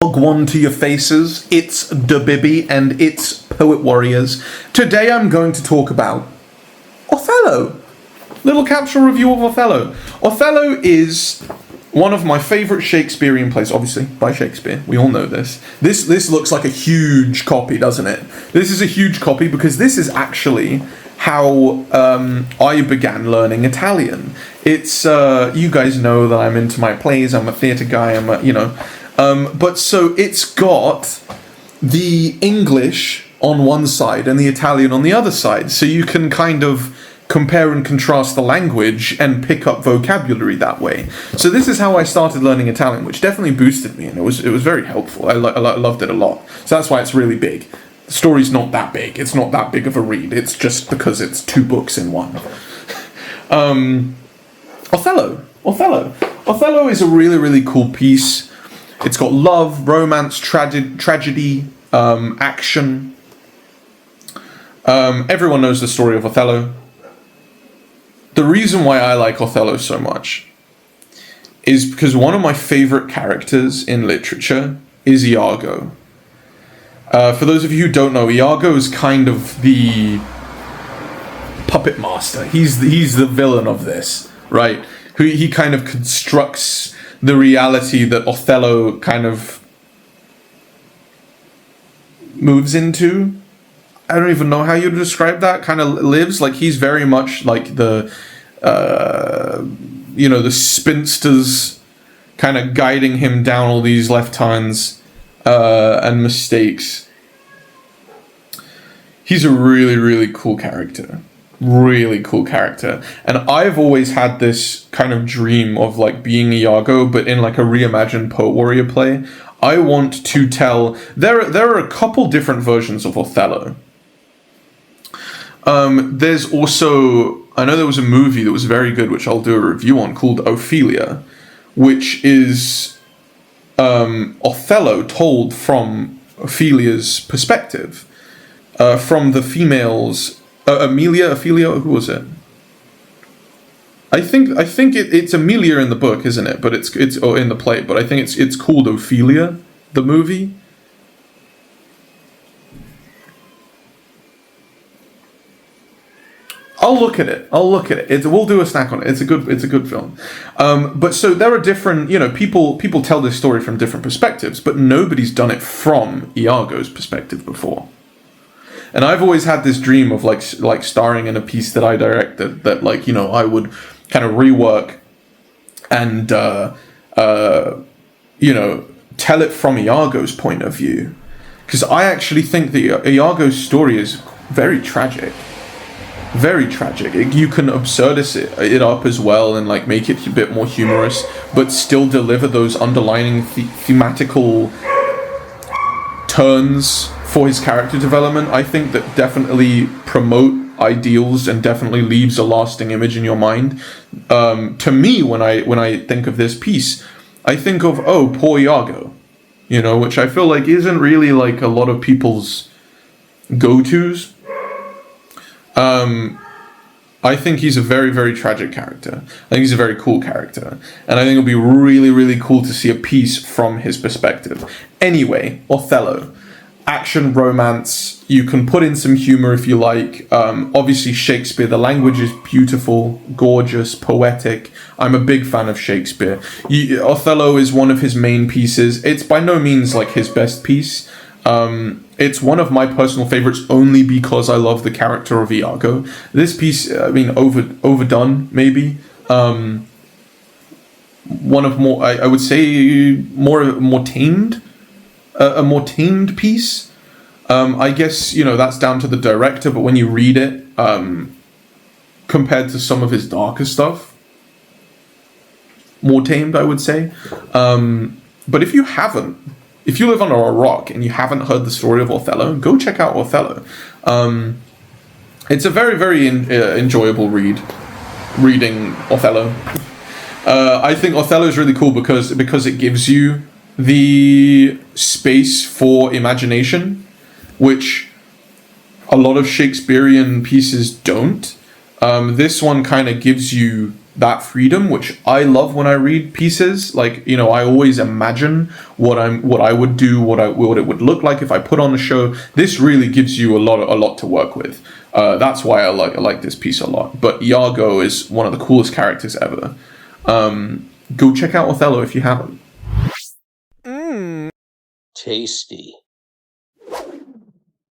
One to your faces, it's Debibby and it's Poet Warriors. Today I'm going to talk about Othello. Little capsule review of Othello. Othello is one of my favourite Shakespearean plays, obviously by Shakespeare. We all know this. This looks like a huge copy, doesn't it? This is a huge copy because this is actually how I began learning Italian. It's you guys know that I'm into my plays. I'm a theatre guy. But so it's got the English on one side and the Italian on the other side, so you can kind of compare and contrast the language and pick up vocabulary that way. So this is how I started learning Italian, which definitely boosted me, and it was very helpful. I loved it a lot. So that's why it's really big. The story's not that big. It's not that big of a read. It's just because it's 2 books in one. Othello is a really cool piece. It's got love, romance, tragedy, action. Everyone knows the story of Othello. The reason why I like Othello so much is because one of my favorite characters in literature is Iago. For those of you who don't know, Iago is kind of the puppet master. He's the villain of this, right? He kind of constructs the reality that Othello kind of moves into. I don't even know how you describe that. Kind of lives, like he's very much like the spinsters kind of guiding him down all these left turns and mistakes. He's a really cool character. Really cool character, and I've always had this kind of dream of like being Iago, but in like a reimagined Poet Warrior play. I want to tell. There are a couple different versions of Othello. There's also, I know there was a movie that was very good, which I'll do a review on, called Ophelia, which is Othello told from Ophelia's perspective, from the female's. Ophelia, who was it? I think it's Amelia in the book, isn't it? But it's in the play. But I think it's called Ophelia, the movie. I'll look at it. We'll do a snack on it. It's a good film. But so there are different, people tell this story from different perspectives, but nobody's done it from Iago's perspective before. And I've always had this dream of like starring in a piece that I directed that I would kind of rework and tell it from Iago's point of view, because I actually think that Iago's story is very tragic. Very tragic. You can absurdize it up as well and like make it a bit more humorous, but still deliver those underlining thematical turns for his character development. I think that definitely promote ideals and definitely leaves a lasting image in your mind. To me, when I think of this piece, I think of poor Iago, which I feel like isn't really like a lot of people's go-tos. I think he's a very tragic character. I think he's a very cool character, and I think it'll be really cool to see a piece from his perspective. Anyway, Othello. Action, romance, you can put in some humor if you like. Obviously Shakespeare, the language is beautiful, gorgeous, poetic. I'm a big fan of Shakespeare. Othello is one of his main pieces. It's by no means like his best piece. It's one of my personal favorites only because I love the character of Iago. This piece, overdone maybe. One of more, I would say, more tamed. A more tamed piece. I guess, that's down to the director, but when you read it, compared to some of his darker stuff, more tamed, I would say. But if you live under a rock and you haven't heard the story of Othello, go check out Othello. It's a very enjoyable reading Othello. I think Othello is really cool because it gives you the space for imagination, which a lot of Shakespearean pieces don't. This one kind of gives you that freedom, which I love when I read pieces. Like, you know, I always imagine what I would do, what it would look like if I put on a show. This really gives you a lot to work with. That's why I like this piece a lot. But Iago is one of the coolest characters ever. Go check out Othello if you haven't. Tasty.